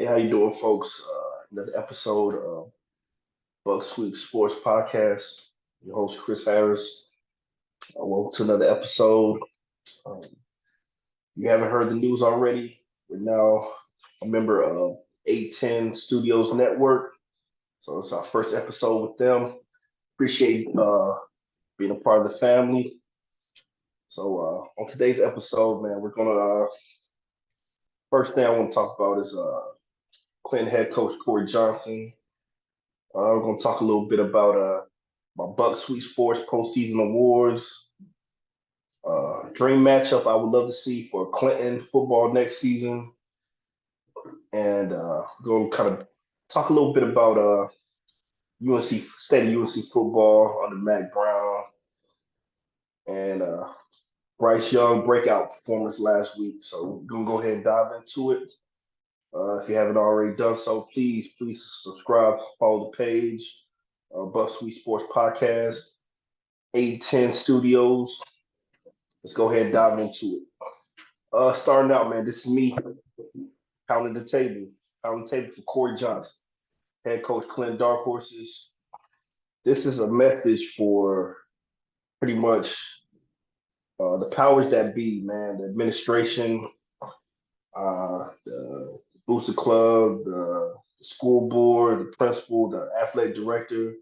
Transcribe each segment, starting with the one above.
How you doing, folks? Another episode of Buck Sweep Sports Podcast. Your host Chris Harris. Welcome to another episode. Um, you haven't heard the news already. We're now a member of 810 Studios Network, so it's our first episode with them. Appreciate being a part of the family. So on today's episode, man, we're gonna first thing I want to talk about is Clinton head coach Corey Johnson. We're going to talk a little bit about my Buck Sweet Sports postseason awards, dream matchup I would love to see for Clinton football next season, and go kind of talk a little bit about UNC state of UNC football under Mac Brown and Bryce Young breakout performance last week. So we're gonna go ahead and dive into it. If you haven't already done so, please subscribe, follow the page, Buck Sweet Sports Podcast, 810 Studios. Let's go ahead and dive into it. Starting out, man, this is me pounding the table for Corey Johnson, head coach Clinton Dark Horses. This is a message for pretty much the powers that be, man, the administration, the booster club, the school board, the principal, the athletic director.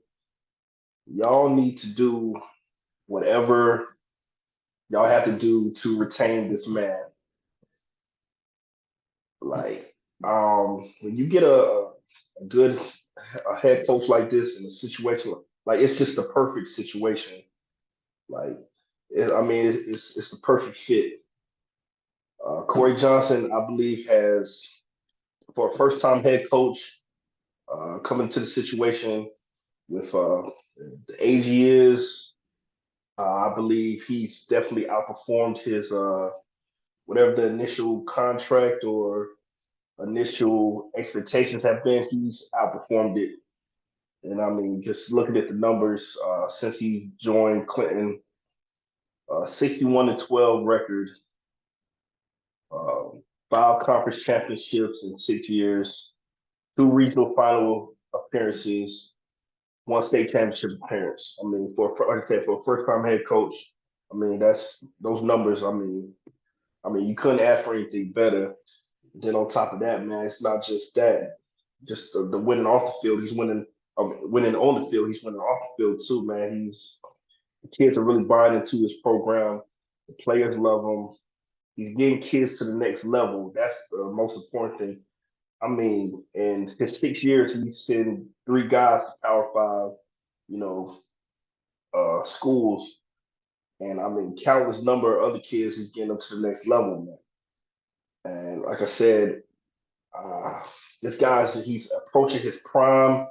Y'all need to do whatever y'all have to do to retain this man. Like, when you get a good head coach like this in a situation, like it's just the perfect situation. Like, it's the perfect fit. Corey Johnson, I believe, has for a first time head coach coming to the situation with the age he is. I believe he's definitely outperformed his whatever the initial contract or initial expectations have been. He's outperformed it. And I mean, just looking at the numbers since he joined Clinton, 61-12 record, uh, 5 conference championships in 6 years, 2 regional final appearances, 1 state championship appearance. I mean, like I said, for a first-time head coach, I mean that's those numbers. I mean, you couldn't ask for anything better. Then on top of that, man, it's not just that, just the winning off the field. He's winning, winning on the field. He's winning off the field too, man. The kids are really buying into his program. The players love him. He's getting kids to the next level. That's the most important thing. I mean, in his 6 years, he's sent 3 guys to Power Five, you know, schools, and I mean, countless number of other kids he's getting them to the next level, man. And like I said, uh, this guy's he's approaching his prime,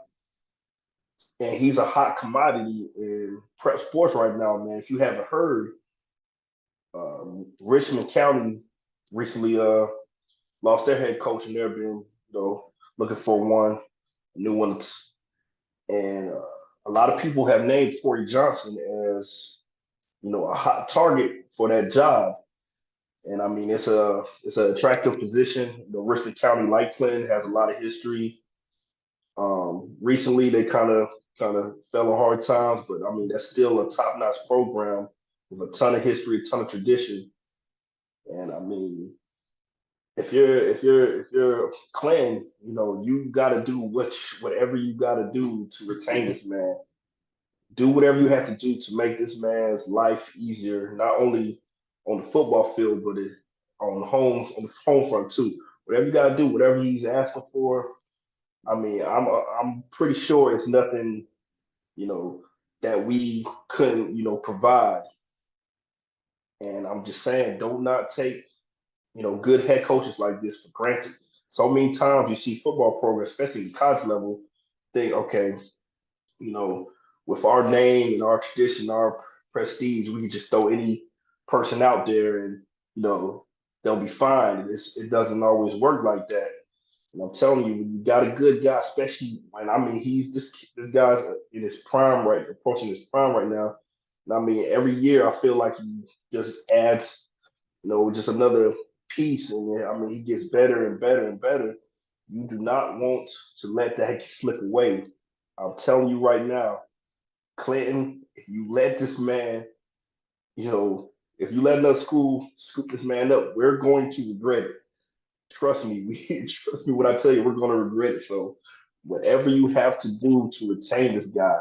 and he's a hot commodity in prep sports right now, man. If you haven't heard, Richmond County recently lost their head coach, and they've been looking for a new one, and a lot of people have named Corey Johnson as a hot target for that job. And I mean, it's an attractive position. The Richmond County, like Clinton, has a lot of history. Recently, they kind of fell on hard times, but I mean, that's still a top notch program with a ton of history, a ton of tradition. And I mean, if you're Clinton, you got to do whatever you got to do to retain this man. Do whatever you have to do to make this man's life easier, not only on the football field, but on the home front too. Whatever you got to do, whatever he's asking for. I mean, I'm pretty sure it's nothing, you know, that we couldn't, provide. And I'm just saying, don't not take, good head coaches like this for granted. So many times you see football programs, especially at college level, think, okay, you know, with our name and our tradition, our prestige, we can just throw any person out there and, you know, they'll be fine. It doesn't always work like that. And I'm telling you, when you got a good guy, especially when I mean he's this guy's in his prime right, approaching his prime right now. And I mean, every year I feel like he just adds, just another piece. And I mean, he gets better and better and better. You do not want to let that slip away. I'm telling you right now, Clinton, if you let this man, you know, if you let another school scoop this man up, we're going to regret it. Trust me, trust me when I tell you, we're going to regret it. So, whatever you have to do to retain this guy,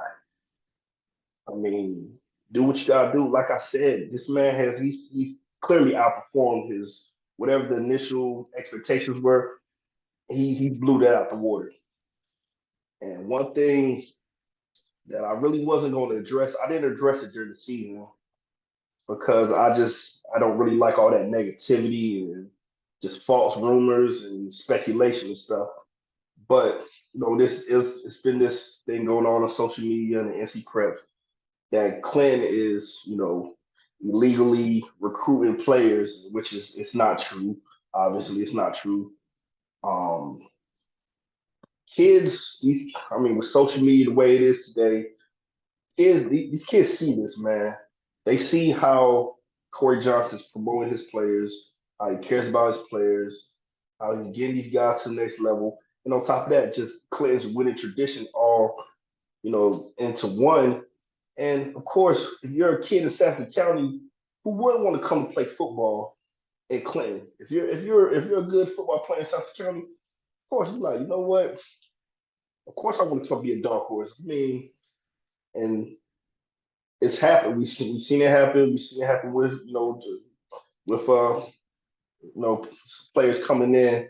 I mean, do what you gotta do. Like I said, this man he's clearly outperformed his whatever the initial expectations were. He blew that out the water. And one thing that I really wasn't going to address, I didn't address it during the season because I don't really like all that negativity and just false rumors and speculation and stuff. But this is it's been this thing going on social media and the NC prep that Clinton is, illegally recruiting players, which is it's not true. Obviously, it's not true. Um, I mean, with social media the way it is today, these kids see this, man. They see how Corey Johnson's promoting his players, how he cares about his players, how he's getting these guys to the next level. And on top of that, just Clinton's winning tradition all, into one. And of course, if you're a kid in Sanford County, who wouldn't want to come to play football in Clinton? If you're a good football player in Sanford County, of course you're like, you know what? Of course I want to come be a dark horse. I mean, and it's happened. We've seen it happen. We've seen it happen with with players coming in,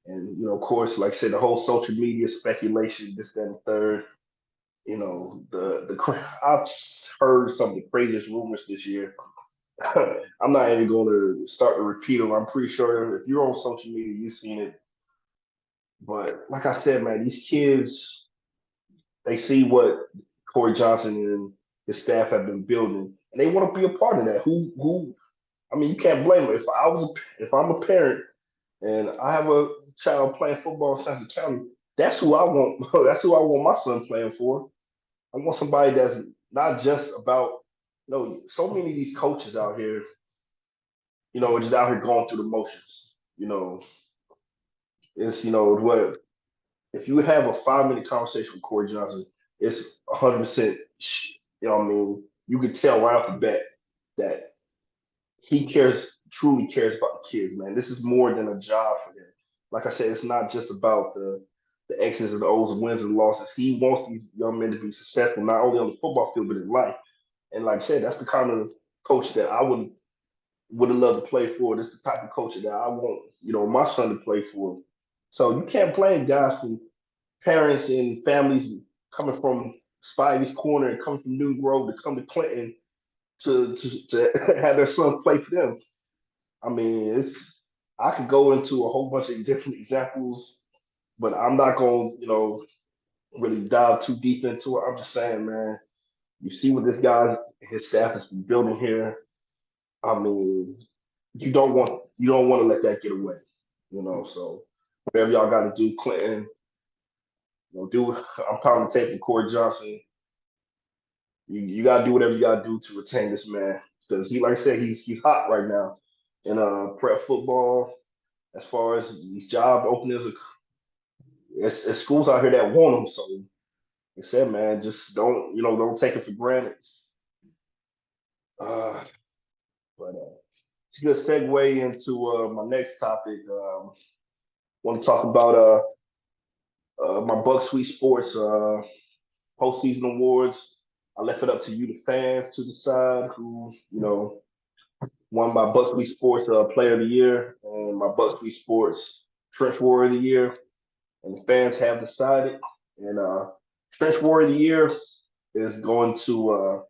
and of course, like I said, the whole social media speculation, this, that, and the third. I've heard some of the craziest rumors this year. I'm not even going to start to repeat them. I'm pretty sure if you're on social media, you've seen it. But like I said, man, these kids, they see what Corey Johnson and his staff have been building, and they want to be a part of that. I mean, you can't blame them. If I'm a parent and I have a child playing football in Suffolk County, that's who I want. That's who I want my son playing for. I want somebody that's not just about, so many of these coaches out here, just out here going through the motions. It's, what, if you have a 5 minute conversation with Corey Johnson, it's 100%, what I mean? You could tell right off the bat that he truly cares about the kids, man. This is more than a job for him. Like I said, it's not just about the X's and the O's, wins and losses. He wants these young men to be successful, not only on the football field, but in life. And like I said, that's the kind of coach that I would have loved to play for. This is the type of coach that I want, my son to play for. So you can't blame guys from parents and families coming from Spivey's Corner and coming from New Grove to come to Clinton to have their son play for them. I mean, I could go into a whole bunch of different examples, but I'm not going to, really dive too deep into it. I'm just saying, man, you see what his staff has been building here. I mean, you don't want to let that get away, So whatever y'all got to do, Clinton, do. I'm pounding the tape for Corey Johnson. You got to do whatever you got to do to retain this man because like I said, he's hot right now in prep football. As far as these job openings, it's schools out here that want him. So like I said, man, just don't take it for granted. Uh, but it's a good segue into my next topic. Want to talk about my Buck Sweet Sports postseason awards. I left it up to you, the fans, to decide who won my Buck Sweet Sports Player of the Year and my Buck Sweet Sports Trench Warrior of the Year. And the fans have decided. And Trench Warrior of the Year is going to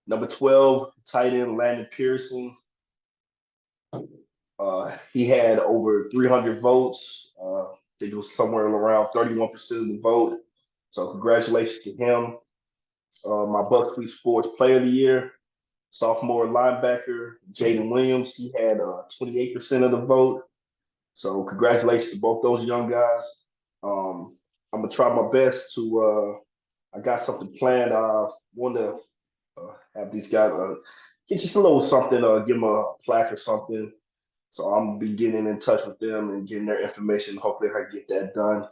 number 12, tight end Landon Pearson. He had over 300 votes. I think it was somewhere around 31% of the vote. So congratulations to him. My Buck Sweet Sports Player of the Year, sophomore linebacker Jaden Williams. He had 28% of the vote. So congratulations to both those young guys. I'm gonna try my best to. I got something planned. I want to have these guys get just a little something. Give them a plaque or something So I'm gonna be getting in touch with them and getting their information. Hopefully, I can get that done.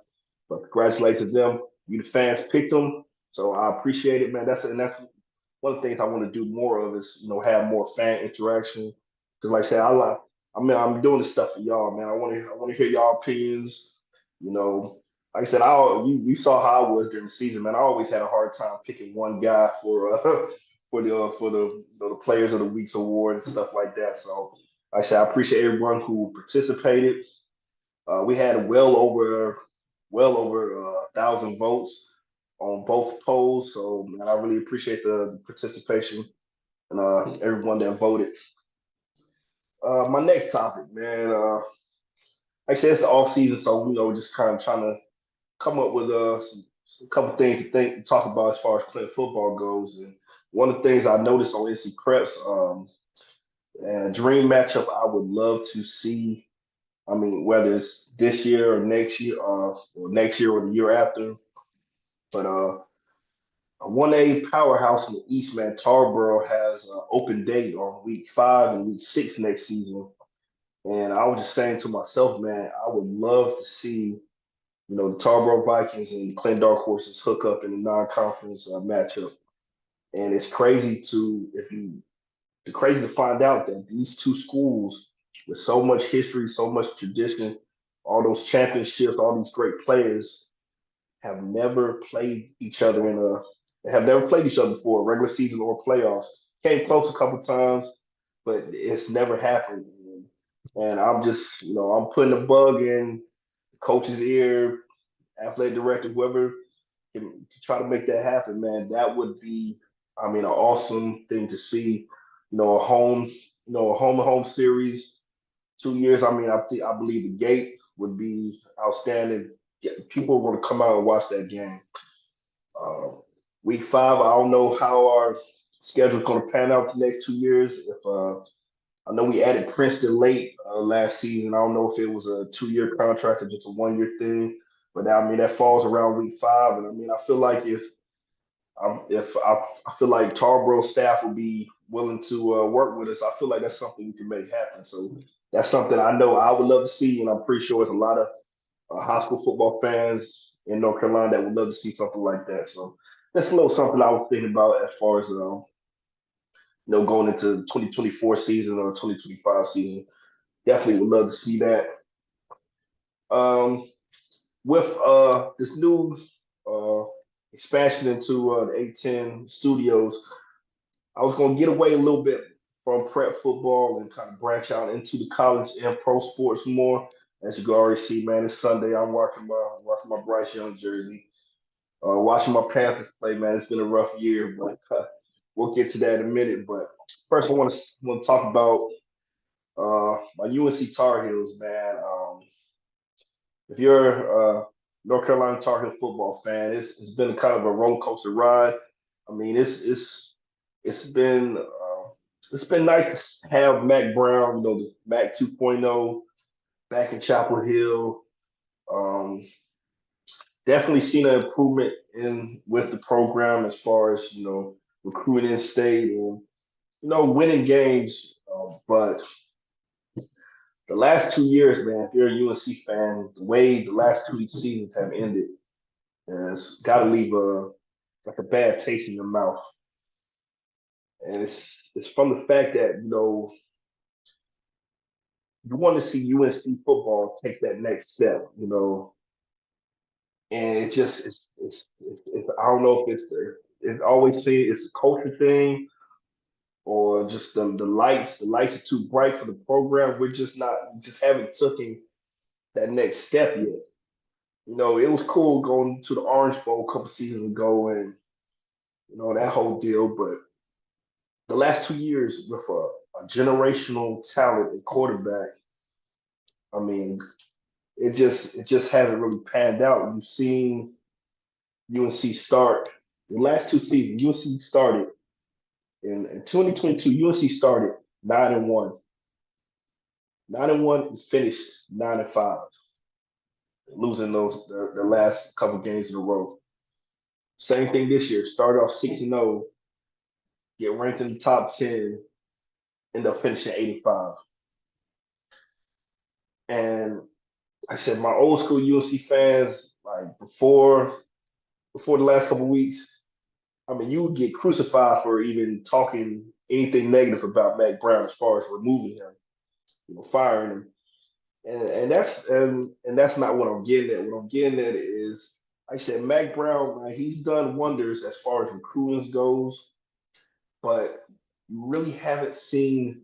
But congratulations to them. You the fans picked them, so I appreciate it, man. That's one of the things I want to do more of is have more fan interaction. Because like I said, I'm doing this stuff for y'all, man. I want to hear y'all opinions. You know, like I said, you saw how I was during the season, man. I always had a hard time picking one guy for the Players of the Week's award and stuff like that. So like I said, I appreciate everyone who participated. We had well over 1,000 votes on both polls. So man, I really appreciate the participation and everyone that voted. My next topic, man. Like I said, it's the off season, so just kind of trying to come up with some couple things to talk about as far as Clinton football goes. And one of the things I noticed on NC Preps, and a dream matchup I would love to see. I mean, whether it's this year or next year, or next year or the year after, but a 1A powerhouse in the East, man. Tarboro has an open date on week 5 and week 6 next season. And I was just saying to myself, man, I would love to see, the Tarboro Vikings and the Clinton Dark Horses hook up in a non-conference matchup. And it's crazy to find out that these two schools with so much history, so much tradition, all those championships, all these great players have never played each other before, regular season or playoffs. Came close a couple times, but it's never happened. And I'm just, I'm putting a bug in the coach's ear, athletic director, whoever can try to make that happen, man. That would be, I mean, an awesome thing to see. A home and home series, 2 years. I mean, I believe the gate would be outstanding. Yeah, people are going to come out and watch that game. Uh, week 5, I don't know how our schedule is going to pan out the next 2 years. If I know we added Princeton late last season. I don't know if it was a 2-year contract or just a 1-year thing, but I mean that falls around week 5, and I mean I feel like if I feel like Tarboro staff will be willing to work with us, I feel like that's something we can make happen. So that's something I know I would love to see, and I'm pretty sure it's a lot of high school football fans in North Carolina that would love to see something like that. So that's a little something I was thinking about as far as going into the 2024 season or 2025 season. Definitely would love to see that. Um, with this new uh, expansion into the A10 studios, I was going to get away a little bit from prep football and kind of branch out into the college and pro sports more. As you can already see, man, it's Sunday. I'm rocking my Bryce Young jersey. Watching my Panthers play, man, it's been a rough year, but we'll get to that in a minute. But first, I want to talk about my UNC Tar Heels, man. If you're a North Carolina Tar Heel football fan, it's been kind of a roller coaster ride. I mean, it's been it's been nice to have Mac Brown, the Mac 2.0 back in Chapel Hill. Um, Definitely seen an improvement in with the program as far as recruiting in state and winning games. But the last 2 years, man, if you're a UNC fan, the way the last two seasons have ended has got to leave a bad taste in your mouth. And it's from the fact that you want to see UNC football take that next step, and it's just it's I don't know if it's always say it's a culture thing or just the lights are too bright for the program. We just haven't taken that next step yet. It was cool going to the Orange Bowl a couple seasons ago and that whole deal, but the last 2 years with a generational talent and quarterback, I mean, it just hasn't really panned out. You've seen UNC start the last two seasons. UNC started in 2022. UNC started 9-1, 9-1, and finished 9-5, losing the last couple games in a row. Same thing this year. Started off 6-0, get ranked in the top 10, end up finishing 85. And I said my old school UNC fans, like before the last couple of weeks, I mean, you would get crucified for even talking anything negative about Mac Brown as far as removing him, firing him. And that's not what I'm getting at. What I'm getting at is, like I said, Mac Brown, man, he's done wonders as far as recruiting goes, but you really haven't seen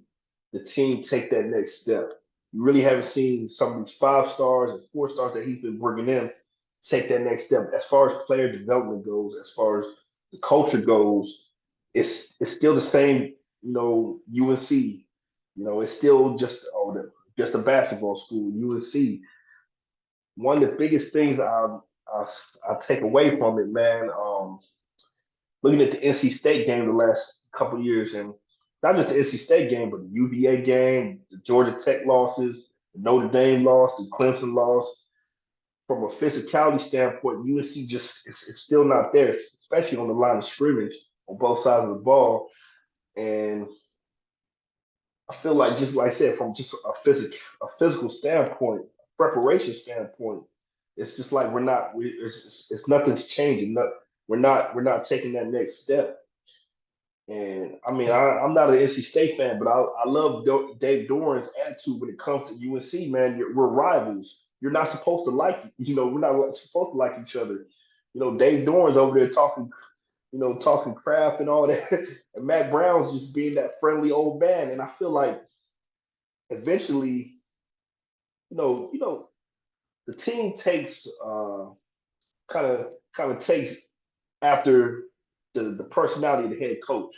the team take that next step. You really haven't seen some of these 5 stars and 4 stars that he's been bringing in take that next step. As far as player development goes, as far as the culture goes, it's still the same. UNC. It's still just a basketball school. UNC. One of the biggest things I take away from it, man. Looking at the NC State game the last couple of years, and not just the NC State game, but the UVA game, the Georgia Tech losses, the Notre Dame loss, the Clemson loss. From a physicality standpoint, UNC just it's still not there, especially on the line of scrimmage on both sides of the ball. And I feel like, just like I said, from just a physical standpoint, preparation standpoint, it's just like it's nothing's changing. We're not taking that next step. And I mean, I'm not an NC State fan, but I love Dave Doran's attitude when it comes to UNC, man. We're rivals. You're not supposed to we're not supposed to like each other. Dave Doran's over there talking crap and all that. And Matt Brown's just being that friendly old man. And I feel like eventually, the team takes kind of takes after the personality of the head coach.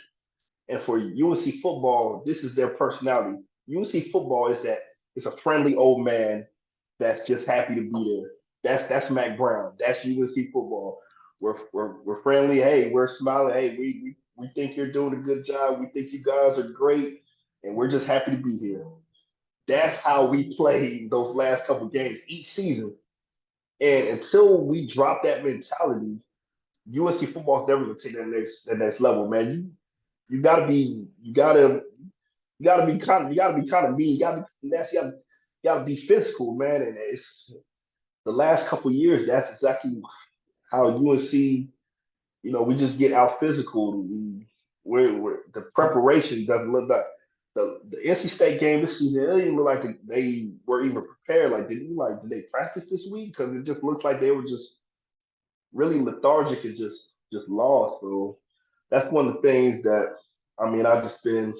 And for UNC football, this is their personality. UNC football is that it's a friendly old man that's just happy to be there. That's Mac Brown. That's UNC football. We're friendly. Hey, we're smiling. Hey, we think you're doing a good job. We think you guys are great, and we're just happy to be here. That's how we play those last couple games each season. And until we drop that mentality, UNC football is never going to take that next level, man. You gotta be you gotta be kind of mean. You gotta be nasty. You gotta be physical, man. And it's the last couple of years. That's exactly how UNC. We just get out physical. The preparation doesn't look like the NC State game this season. It didn't look like they were even prepared. Like, did they practice this week? Because it just looks like they were just really lethargic and just lost. So that's one of the things that I mean I've just been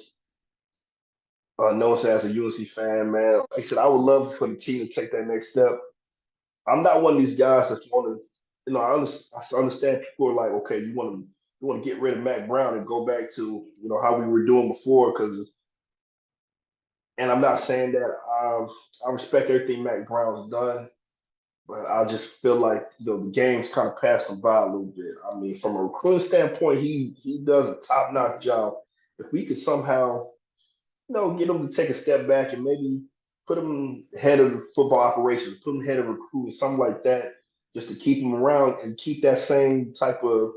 noticing as a UNC fan, man. Like I said, I would love for the team to take that next step. I'm not one of these guys that's want to, I understand people are like, okay, you want to get rid of Mac Brown and go back to how we were doing before, and I'm not saying that. I respect everything Mac Brown's done, but I just feel like the game's kind of passed him by a little bit. I mean, from a recruiting standpoint, he does a top notch job. If we could somehow get him to take a step back and maybe put him head of football operations, put him head of recruiting, something like that, just to keep him around and keep that same type of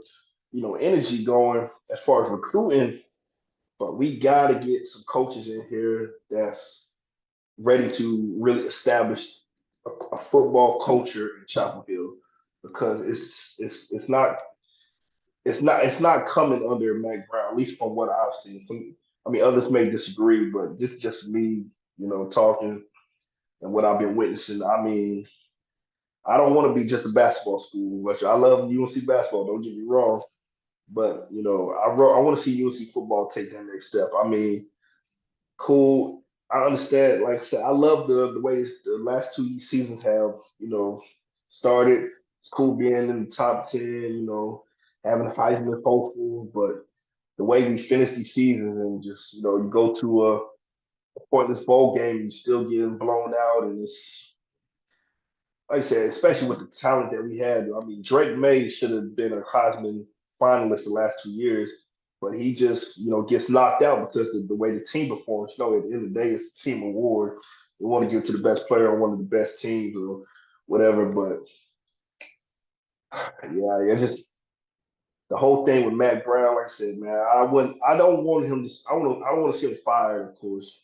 energy going as far as recruiting. But we got to get some coaches in here that's ready to really establish a football culture in Chapel Hill, because it's not coming under Mac Brown, at least from what I've seen. I mean, others may disagree, but this is just me, talking and what I've been witnessing. I mean, I don't want to be just a basketball school, which I love UNC basketball. Don't get me wrong, but I want to see UNC football take that next step. I mean, cool. I understand. Like I said, I love the way the last 2 seasons have started. It's cool being in the top 10. Having Heisman hopeful, but the way we finish these seasons and just you go to a pointless bowl game, you still getting blown out, and it's like I said, especially with the talent that we had. I mean, Drake May should have been a Heisman finalist the last 2 years, but he just gets knocked out because of the way the team performs. At the end of the day, it's a team award. We want to give it to the best player on one of the best teams or whatever. But yeah, just the whole thing with Matt Brown. Like I said, man, I don't want him to. I want to see him fired, of course.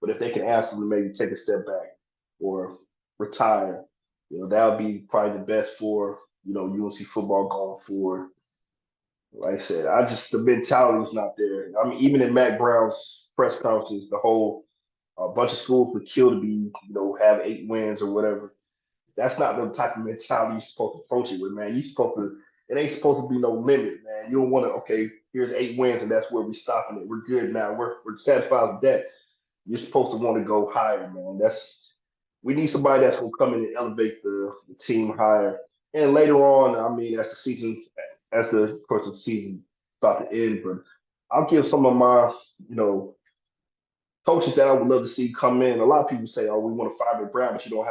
But if they can ask him to maybe take a step back. or retire. That would be probably the best for, UNC football going forward. Like I said, the mentality is not there. I mean, even in Matt Brown's press conferences, the whole a bunch of schools would kill to be, have 8 wins or whatever. That's not the type of mentality you're supposed to approach it with, man. It ain't supposed to be no limit, man. You don't want to, okay, here's 8 wins and that's where we're stopping it. We're good now. We're satisfied with that. You're supposed to want to go higher, man. We need somebody that's gonna come in and elevate the team higher. And later on, I mean, of course the season about to end, but I'll give some of my, you know, coaches that I would love to see come in. A lot of people say, "Oh, we want to fire Brown," but you don't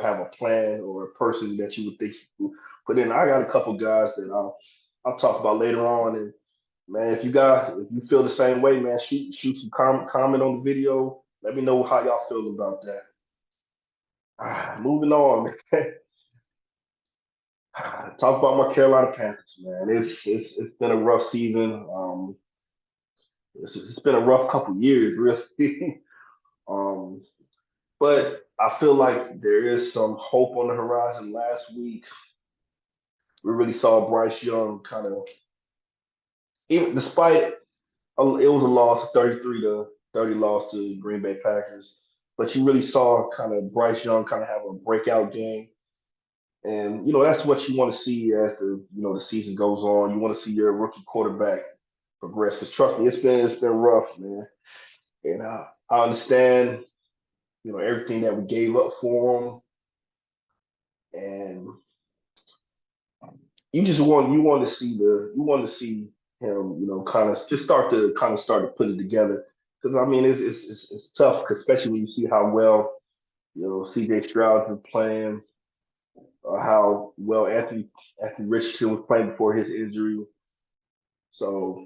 have a plan or a person that you would think you put in. I got a couple guys that I'll talk about later on. And man, if you feel the same way, man, shoot some comment on the video. Let me know how y'all feel about that. Moving on, man. Talk about my Carolina Panthers, man. It's been a rough season. It's been a rough couple years, really. um, But I feel like there is some hope on the horizon. Last week, we really saw Bryce Young kind of, even despite it was a loss, 33-30 loss to Green Bay Packers, but you really saw kind of Bryce Young kind of have a breakout game. And that's what you want to see as the season goes on. You want to see your rookie quarterback progress. Because trust me, it's been rough, man. And I understand everything that we gave up for him, and you want to see him, kind of just start to put it together. Because I mean, it's tough, 'cause especially when you see how well C.J. Stroud's been playing, how well Anthony Richardson was playing before his injury. So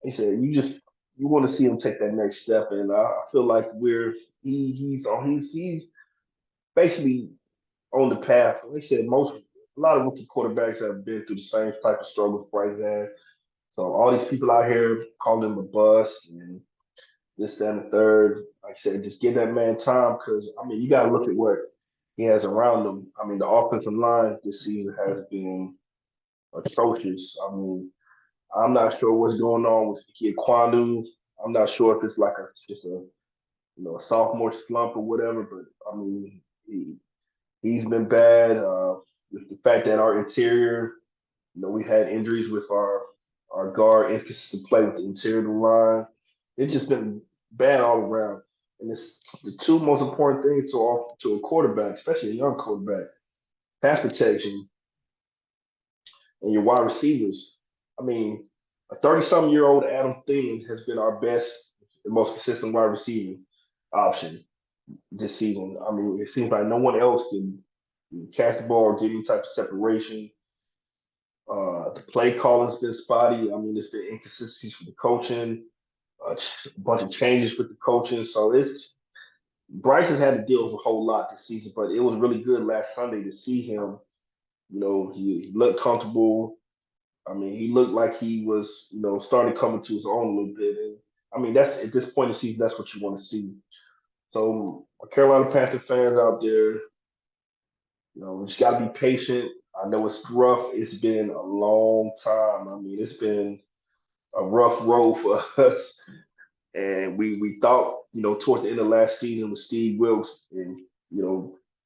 he said, you want to see him take that next step, and I feel like he's basically on the path. Like I said, a lot of rookie quarterbacks have been through the same type of struggles Bryce had. So all these people out here calling him a bust and this, that, and the third. Like I said, just give that man time, because I mean you got to look at what he has around him. I mean the offensive line this season has been atrocious. I mean I'm not sure what's going on with Kid Quandu. I'm not sure if it's like just a sophomore slump or whatever. But I mean he's been bad. With the fact that our interior, we had injuries with our guard, inconsistent play with the interior of the line. It's just been bad all around. And it's the two most important things to a quarterback, especially a young quarterback: pass protection and your wide receivers. I mean, a 30-something-year-old Adam Thielen has been our best, the most consistent wide receiver option this season. I mean, it seems like no one else can catch the ball or get any type of separation. The play calling's been spotty. I mean, there's been inconsistencies with the coaching, a bunch of changes with the coaching. So Bryce has had to deal with a whole lot this season, but it was really good last Sunday to see him. He looked comfortable. I mean, he looked like he was, starting to come into his own a little bit. And I mean, that's at this point in the season, that's what you want to see. So, Carolina Panther fans out there, we just got to be patient. I know it's rough. It's been a long time. I mean, it's been a rough road for us. And we thought, towards the end of last season with Steve Wilkes and,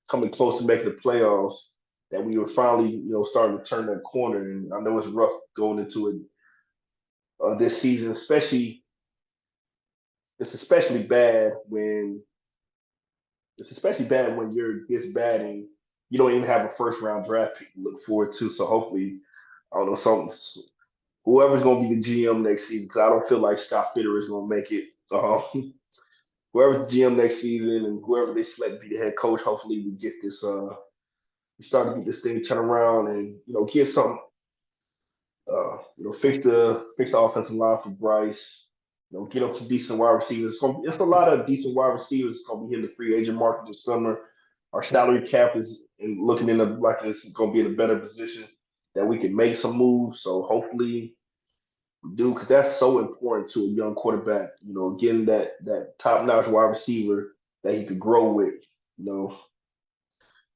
coming close to making the playoffs, that we were finally, starting to turn that corner. And I know it's rough going into it this season, especially bad when you're this bad and you don't even have a first round draft pick to look forward to. So hopefully, I don't know, whoever's going to be the GM next season, because I don't feel like Scott Fitterer is going to make it. Whoever's the GM next season and whoever they select to be the head coach, hopefully we get this. We start to get this thing turned around and get some. Fix the offensive line for Bryce. Get up some decent wide receivers. It's a lot of decent wide receivers going to be in the free agent market this summer. Our salary cap is looking like it's going to be in a better position that we can make some moves. So hopefully do, because that's so important to a young quarterback. Getting that top notch wide receiver that he could grow with. You know,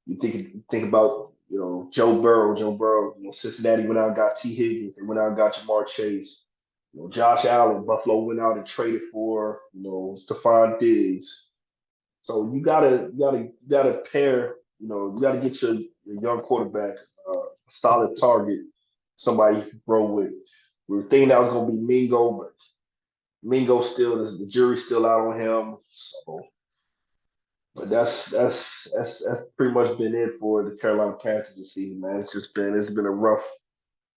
you think about Joe Burrow. Joe Burrow, Cincinnati went out and got T. Higgins. They went out and got Jamar Chase. Josh Allen. Buffalo went out and traded for Stephon Diggs. So you gotta pair. You gotta get your young quarterback a solid target, somebody you can grow with. We were thinking that was gonna be Mingo, but Mingo still the jury's still out on him. So, but that's pretty much been it for the Carolina Panthers this season, man. It's been a rough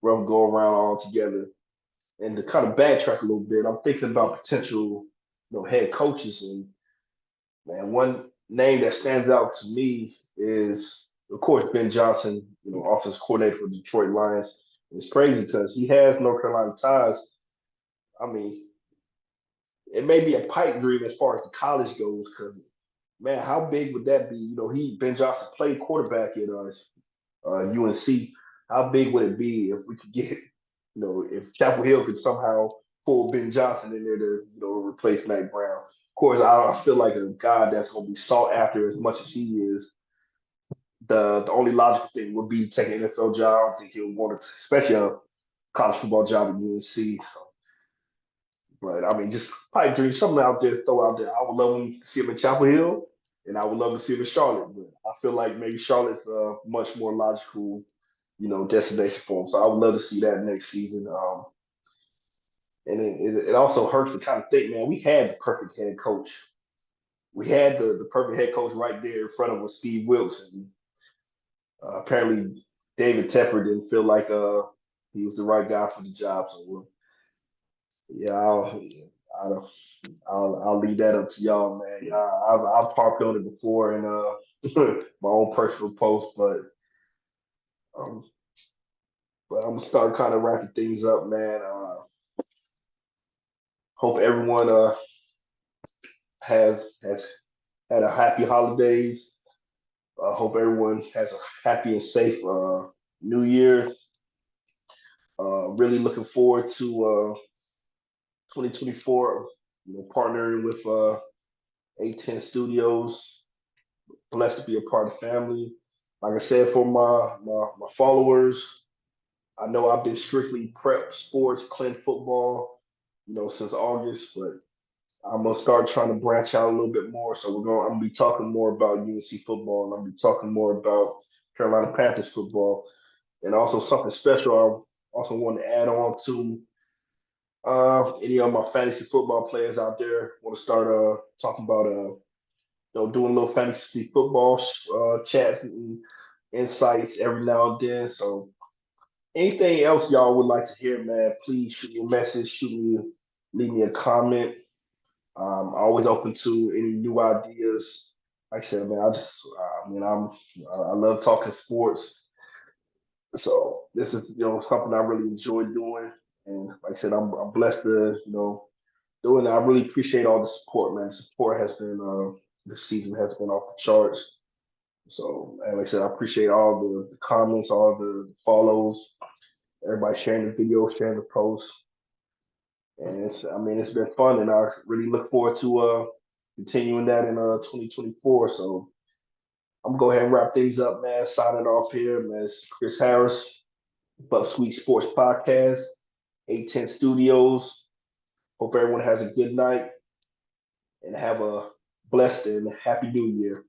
go around altogether. And to kind of backtrack a little bit, I'm thinking about potential head coaches, and man, one name that stands out to me is, of course, Ben Johnson, offensive coordinator for Detroit Lions. It's crazy because he has North Carolina ties. I mean, it may be a pipe dream as far as the college goes, because man, how big would that be? Ben Johnson played quarterback at UNC. How big would it be if we could get, if Chapel Hill could somehow pull Ben Johnson in there to, replace Mac Brown? Of course, I feel like a guy that's going to be sought after as much as he is. The only logical thing would be taking an NFL job. I don't think he'll want to, especially a college football job at UNC. So, but I mean, just pipe dream, something out there, throw out there. I would love to see him in Chapel Hill, and I would love to see him in Charlotte. But I feel like maybe Charlotte's a much more logical, destination for him. So I would love to see that next season. And it also hurts to kind of think, man, we had the perfect head coach. We had the perfect head coach right there in front of us, Steve Wilkes. And apparently, David Tepper didn't feel like he was the right guy for the job. So, yeah, I'll, I'll leave that up to y'all, man. Yeah, I've harped on it before in my own personal post, um, but I'm gonna start kind of wrapping things up, man. Hope everyone has had a happy holidays. Hope everyone has a happy and safe New Year. Really looking forward to 2024. Partnering with A10 Studios. Blessed to be a part of the family. Like I said, for my followers, I know I've been strictly prep sports, Clint football, since August, but I'm gonna start trying to branch out a little bit more. So I'm gonna be talking more about UNC football, and I'm gonna be talking more about Carolina Panthers football, and also something special. I also want to add on to any of my fantasy football players out there. Want to start talking about doing a little fantasy football chats and insights every now and then. So anything else y'all would like to hear, man, please shoot me a message, leave me a comment. Always open to any new ideas. Like I said, man, I love talking sports. So this is, something I really enjoy doing. And like I said, I'm blessed to, doing it. I really appreciate all the support, man. Support has been, this season has been off the charts. So, and like I said, I appreciate all the comments, all the follows, everybody sharing the video, sharing the posts. And it's been fun, and I really look forward to continuing that in 2024. So I'm gonna go ahead and wrap things up, man. Signing off here, man. It's Chris Harris, Buff Sweet Sports Podcast, 810 Studios. Hope everyone has a good night and have a blessed and happy new year.